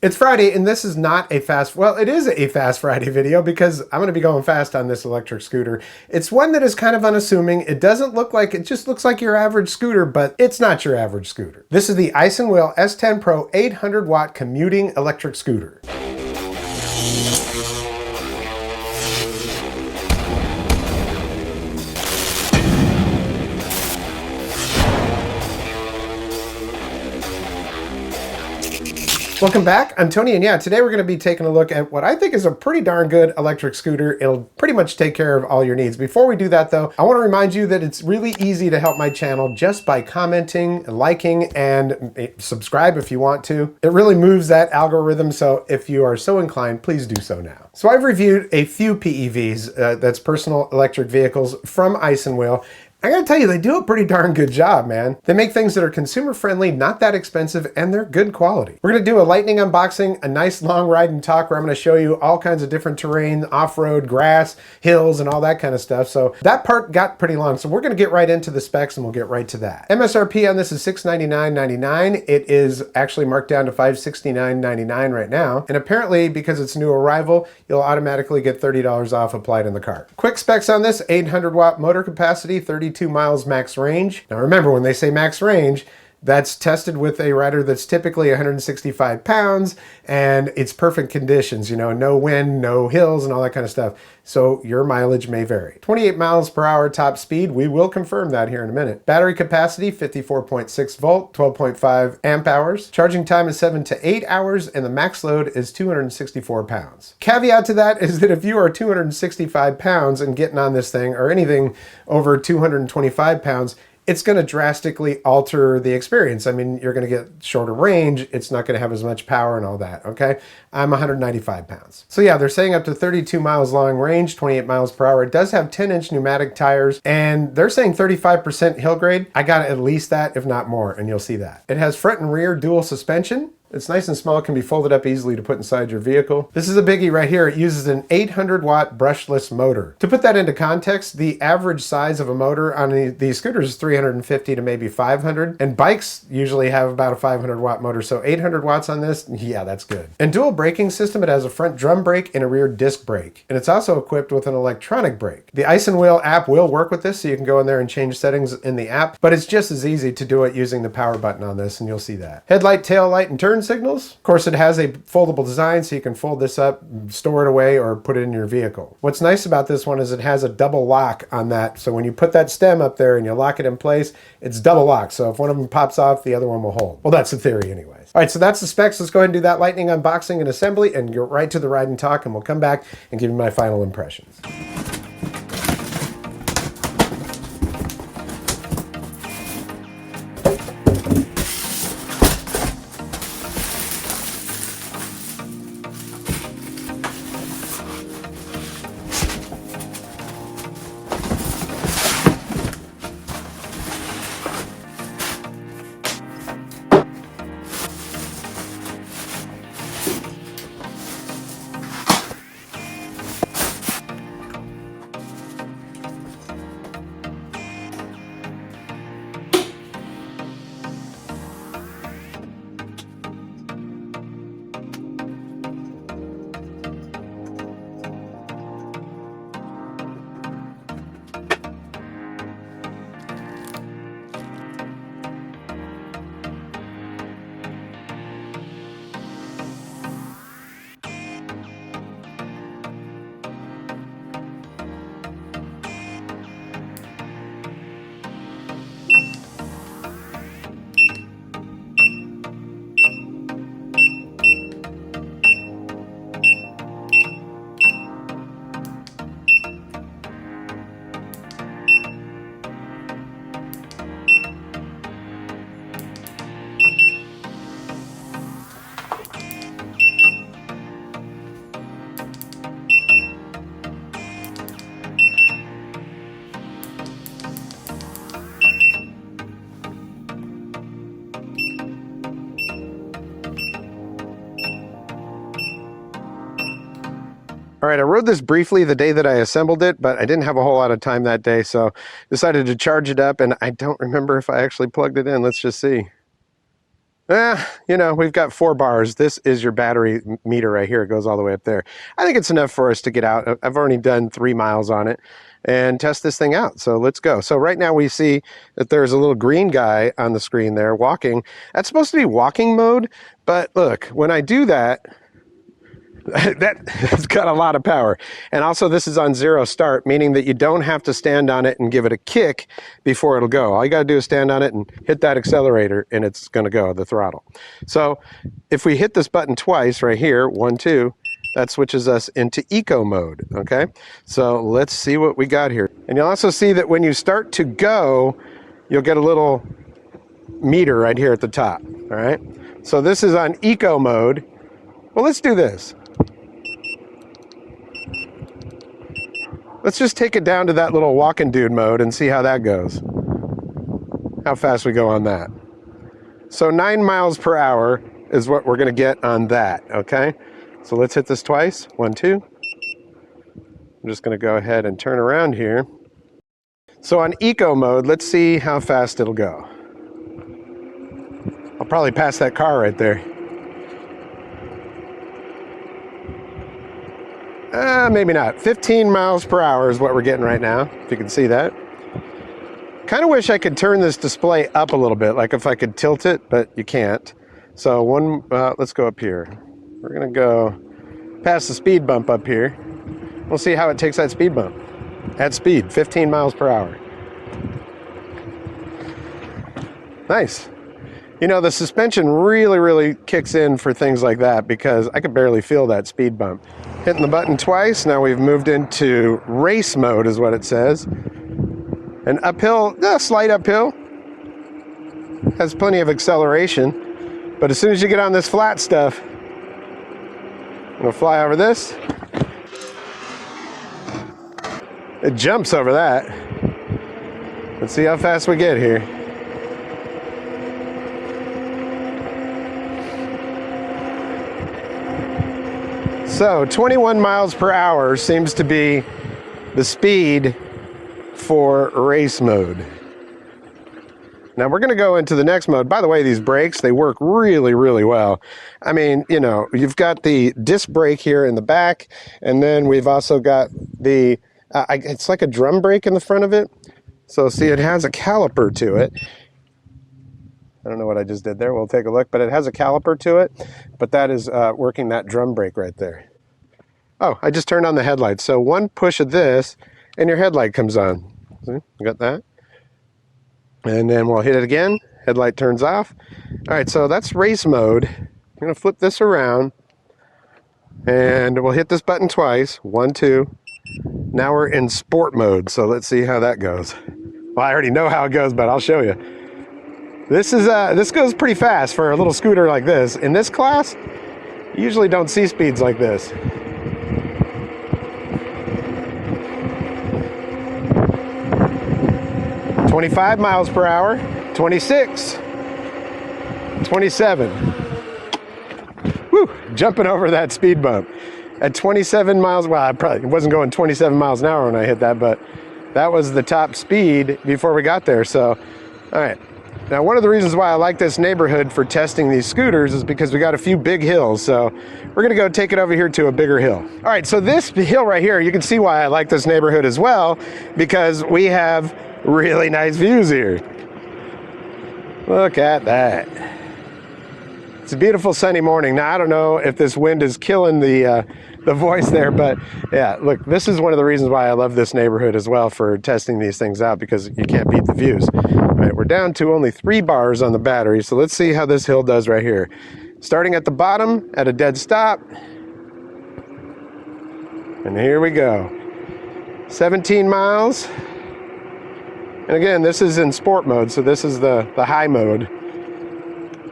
It's Friday, and this is not a fast, well, it is a fast Friday video because I'm going to be going fast on this electric scooter. It's one that is kind of unassuming. It doesn't look like, it just looks like your average scooter, but it's not your average scooter. This is the Isinwheel S10 Pro 800 watt commuting electric scooter. Welcome back, I'm Tony, and yeah, today we're going to be taking a look at what I think is a pretty darn good electric scooter. It'll pretty much take care of all your needs. Before we do that though, I want to remind you that it's really easy to help my channel just by commenting, liking, and subscribe if you want to. It really moves that algorithm, so if you are so inclined, please do so now. So I've reviewed a few PEVs, that's personal electric vehicles from Isinwheel. I gotta tell you, they do a pretty darn good job, man. They make things that are consumer friendly, not that expensive, and they're good quality. We're gonna do a lightning unboxing, a nice long ride and talk where I'm gonna show you all kinds of different terrain, off-road, grass, hills, and all that kind of stuff. So that part got pretty long. So we're gonna get right into the specs and we'll get right to that. MSRP on this is $699.99. It is actually marked down to $569.99 right now. And apparently, because it's new arrival, you'll automatically get $30 off applied in the cart. Quick specs on this: 800 watt motor capacity, 32 miles max range. Now remember, when they say max range, that's tested with a rider that's typically 165 pounds and it's perfect conditions, you know, no wind, no hills, and all that kind of stuff. So your mileage may vary. 28 miles per hour top speed. We will confirm that here in a minute. Battery capacity, 54.6 volt, 12.5 amp hours. Charging time is 7 to 8 hours, and the max load is 264 pounds. Caveat to that is that if you are 265 pounds and getting on this thing, or anything over 225 pounds, it's going to drastically alter the experience. I mean, you're going to get shorter range. It's not going to have as much power and all that, okay? I'm 195 pounds. So yeah, they're saying up to 32 miles long range, 28 miles per hour. It does have 10-inch pneumatic tires, and they're saying 35% hill grade. I got at least that, if not more, and you'll see that. It has front and rear dual suspension. It's nice and small, can be folded up easily to put inside your vehicle. This is a biggie right here. It uses an 800 watt brushless motor. To put that into context, the average size of a motor on these scooters is 350 to maybe 500, and bikes usually have about a 500 watt motor, so 800 watts on this, yeah, that's good. And dual braking system, it has a front drum brake and a rear disc brake, and it's also equipped with an electronic brake. The Isinwheel app will work with this, so you can go in there and change settings in the app, but it's just as easy to do it using the power button on this, and you'll see that. Headlight, tail light, and turn signals. Of course, it has a foldable design, so you can fold this up, store it away, or put it in your vehicle. What's nice about this one is it has a double lock on that, so when you put that stem up there and you lock it in place, it's double locked, so if one of them pops off, the other one will hold. Well, that's the theory anyways. All right, so that's the specs. Let's go ahead and do that lightning unboxing and assembly and get right to the ride and talk, and we'll come back and give you my final impressions. All right, I rode this briefly the day that I assembled it, but I didn't have a whole lot of time that day, so decided to charge it up, and I don't remember if I actually plugged it in. Let's just see. You know, we've got 4 bars. This is your battery meter right here. It goes all the way up there. I think it's enough for us to get out. I've already done 3 miles on it and test this thing out. So let's go. So right now we see that there's a little green guy on the screen there walking. That's supposed to be walking mode, but look, when I do that, that's got a lot of power. And also this is on 0 start, meaning that you don't have to stand on it and give it a kick before it'll go. All you got to do is stand on it and hit that accelerator and it's going to go, the throttle. So if we hit this button twice right here, 1, 2, that switches us into eco mode, okay? So let's see what we got here. And you'll also see that when you start to go, you'll get a little meter right here at the top, all right? So this is on eco mode. Well, let's do this. Let's just take it down to that little walking dude mode and see how that goes. How fast we go on that. So 9 miles per hour is what we're going to get on that, okay? So let's hit this twice. 1, 2. I'm just going to go ahead and turn around here. So on eco mode, let's see how fast it'll go. I'll probably pass that car right there. Maybe not. 15 miles per hour is what we're getting right now, if you can see that. Kind of wish I could turn this display up a little bit, like if I could tilt it, but you can't. So let's go up here. We're gonna go past the speed bump up here. We'll see how it takes that speed bump. At speed, 15 miles per hour. Nice. You know, the suspension really kicks in for things like that because I could barely feel that speed bump. Hitting the button twice, now we've moved into race mode is what it says. An uphill, slight uphill. Has plenty of acceleration. But as soon as you get on this flat stuff, I'm gonna fly over this. It jumps over that. Let's see how fast we get here. So 21 miles per hour seems to be the speed for race mode. Now we're going to go into the next mode. By the way, these brakes, they work really well. I mean, you know, you've got the disc brake here in the back, and then we've also got the, it's like a drum brake in the front of it. So see, it has a caliper to it. I don't know what I just did there. We'll take a look, but it has a caliper to it. But that is working that drum brake right there. Oh, I just turned on the headlights. So one push of this, and your headlight comes on. See, you got that? And then we'll hit it again. Headlight turns off. All right, so that's race mode. I'm going to flip this around. And we'll hit this button twice. 1, 2. Now we're in sport mode, so let's see how that goes. Well, I already know how it goes, but I'll show you. This goes pretty fast for a little scooter like this. In this class, you usually don't see speeds like this. "25 miles per hour, 26, 27. Woo, jumping over that speed bump. At 27 miles, well, I probably wasn't going 27 miles an hour when I hit that, but that was the top speed before we got there. So, all right. Now, one of the reasons why I like this neighborhood for testing these scooters is because we got a few big hills. So we're gonna go take it over here to a bigger hill. All right, so this hill right here, you can see why I like this neighborhood as well, because we have really nice views here. Look at that. It's a beautiful sunny morning. Now, I don't know if this wind is killing the voice there, but yeah, look, this is one of the reasons why I love this neighborhood as well for testing these things out, because you can't beat the views. All right, we're down to only 3 bars on the battery, so let's see how this hill does right here. Starting at the bottom at a dead stop. And here we go. 17 miles. And again, this is in sport mode, so this is the high mode.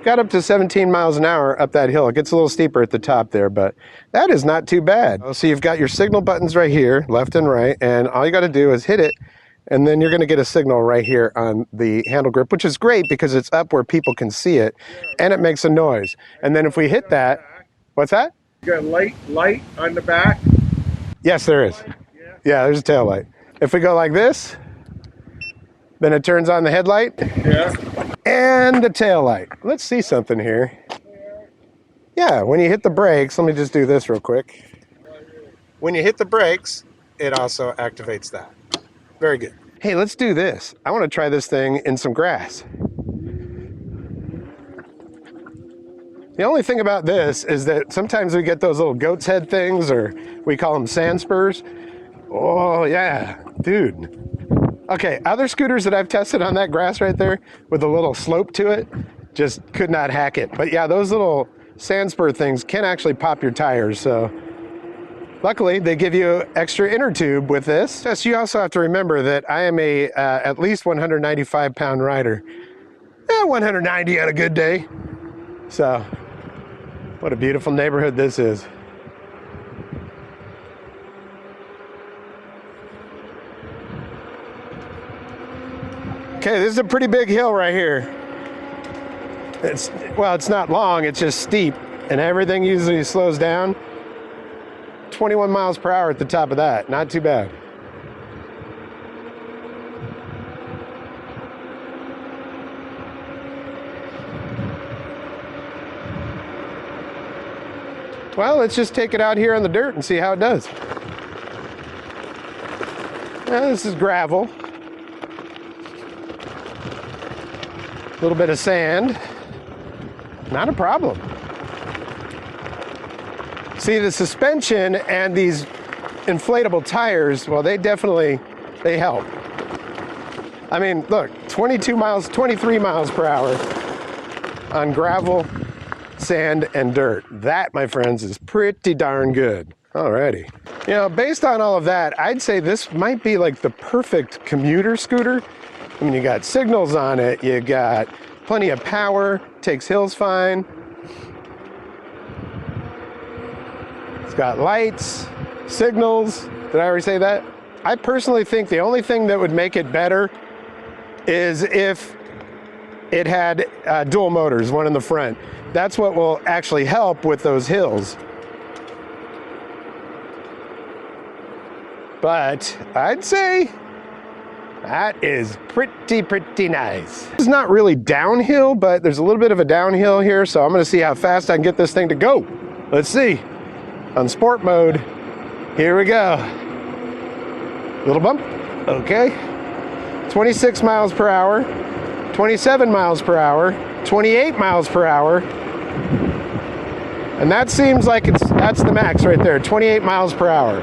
Got up to 17 miles an hour up that hill. It gets a little steeper at the top there, but that is not too bad. So you've got your signal buttons right here, left and right, and all you got to do is hit it, and then you're going to get a signal right here on the handle grip, which is great because it's up where people can see it, and it makes a noise. And then if we hit that, what's that? You got a light on the back? Yes, there is. Yeah, there's a tail light. If we go like this, then it turns on the headlight. Yeah. And the tail light. Let's see something here. Yeah, when you hit the brakes, let me just do this real quick. When you hit the brakes, it also activates that. Very good. Hey, let's do this. I want to try this thing in some grass. The only thing about this is that sometimes we get those little goat's head things, or we call them sand spurs. Oh yeah, dude. Okay, other scooters that I've tested on that grass right there with a little slope to it, just could not hack it. But yeah, those little sand spur things can actually pop your tires, so luckily they give you extra inner tube with this. Just you also have to remember that I am a at least 195 pound rider. 190 on a good day. So, what a beautiful neighborhood this is. Okay, this is a pretty big hill right here. It's not long, it's just steep, and everything usually slows down. 21 miles per hour at the top of that, not too bad. Well, let's just take it out here on the dirt and see how it does. This is gravel. A little bit of sand. Not a problem. See, the suspension and these inflatable tires, well, they help. I mean, look, 23 miles per hour on gravel, sand, and dirt. That, my friends, is pretty darn good. Alrighty. You know, based on all of that, I'd say this might be like the perfect commuter scooter. I mean, you got signals on it, you got plenty of power, takes hills fine. It's got lights, signals. Did I already say that? I personally think the only thing that would make it better is if it had dual motors, one in the front. That's what will actually help with those hills. But I'd say that is pretty nice. It's not really downhill, but there's a little bit of a downhill here, so I'm gonna see how fast I can get this thing to go. Let's see. On sport mode, here we go. Little bump, okay. 26 miles per hour, 27 miles per hour, 28 miles per hour. And that seems like that's the max right there, 28 miles per hour.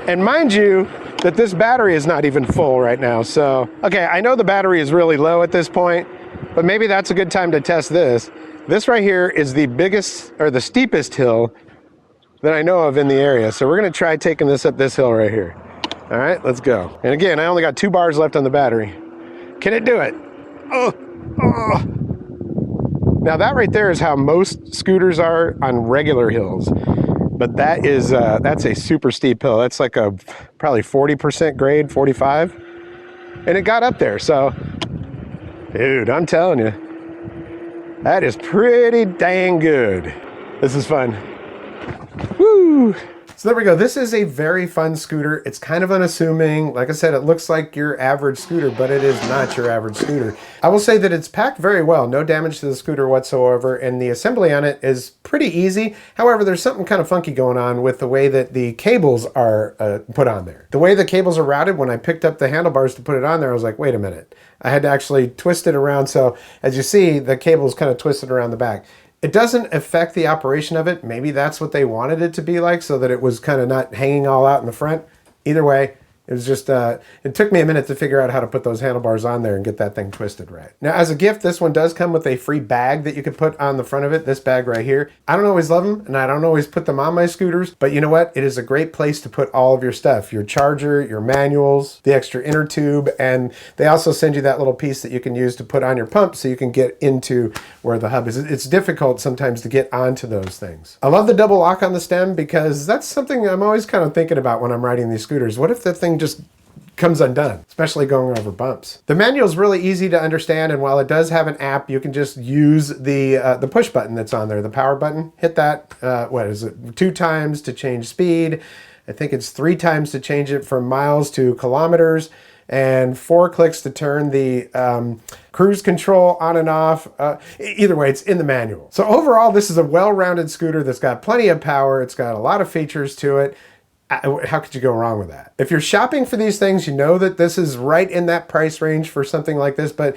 And mind you, that this battery is not even full right now. So, okay, I know the battery is really low at this point, but maybe that's a good time to test this. This right here is the biggest, or the steepest hill that I know of in the area. So we're gonna try taking this up this hill right here. All right, let's go. And again, I only got 2 bars left on the battery. Can it do it? Oh. Now that right there is how most scooters are on regular hills. But that is, that's a super steep hill. That's like a probably 40% grade, 45. And it got up there, so, dude, I'm telling you, that is pretty dang good. This is fun. Woo! So there we go. This is a very fun scooter. It's kind of unassuming. Like I said, it looks like your average scooter, but it is not your average scooter. I will say that it's packed very well. No damage to the scooter whatsoever, and the assembly on it is pretty easy. However, there's something kind of funky going on with the way that the cables are put on there. The way the cables are routed, when I picked up the handlebars to put it on there, I was like, wait a minute. I had to actually twist it around. So as you see, the cable's kind of twisted around the back. It doesn't affect the operation of it. Maybe that's what they wanted it to be like, so that it was kind of not hanging all out in the front. Either way, it was just, it took me a minute to figure out how to put those handlebars on there and get that thing twisted right. Now, as a gift, this one does come with a free bag that you could put on the front of it, this bag right here. I don't always love them, and I don't always put them on my scooters, but you know what? It is a great place to put all of your stuff, your charger, your manuals, the extra inner tube, and they also send you that little piece that you can use to put on your pump so you can get into where the hub is. It's difficult sometimes to get onto those things. I love the double lock on the stem because that's something I'm always kind of thinking about when I'm riding these scooters. What if the thing just comes undone, especially going over bumps? The manual is really easy to understand, and while it does have an app, you can just use the push button that's on there, the power button. Hit that, what is it, 2 times to change speed. I think it's 3 times to change it from miles to kilometers. and 4 clicks to turn the cruise control on and off. Either way, it's in the manual. So overall, this is a well-rounded scooter that's got plenty of power. It's got a lot of features to it. How could you go wrong with that? If you're shopping for these things, you know that this is right in that price range for something like this, but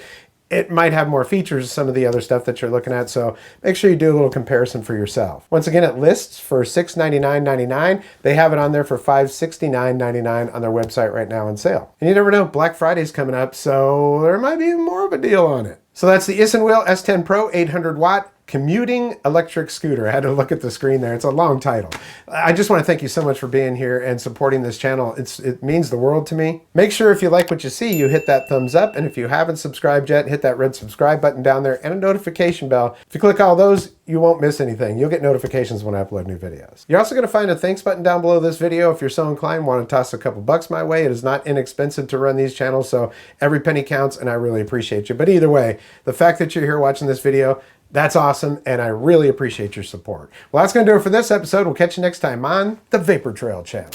it might have more features than some of the other stuff that you're looking at, so make sure you do a little comparison for yourself. Once again, it lists for $699.99. They have it on there for $569.99 on their website right now on sale. And you never know, Black Friday's coming up, so there might be more of a deal on it. So that's the Isinwheel S10 Pro 800 watt commuting electric scooter. I had to look at the screen there. It's a long title. I just want to thank you so much for being here and supporting this channel. It means the world to me. Make sure if you like what you see, you hit that thumbs up. And if you haven't subscribed yet, hit that red subscribe button down there and a notification bell. If you click all those, you won't miss anything. You'll get notifications when I upload new videos. You're also going to find a thanks button down below this video. If you're so inclined, want to toss a couple bucks my way. It is not inexpensive to run these channels, so every penny counts and I really appreciate you. But either way, the fact that you're here watching this video, that's awesome, and I really appreciate your support. Well, that's going to do it for this episode. We'll catch you next time on the Vapor Trail channel.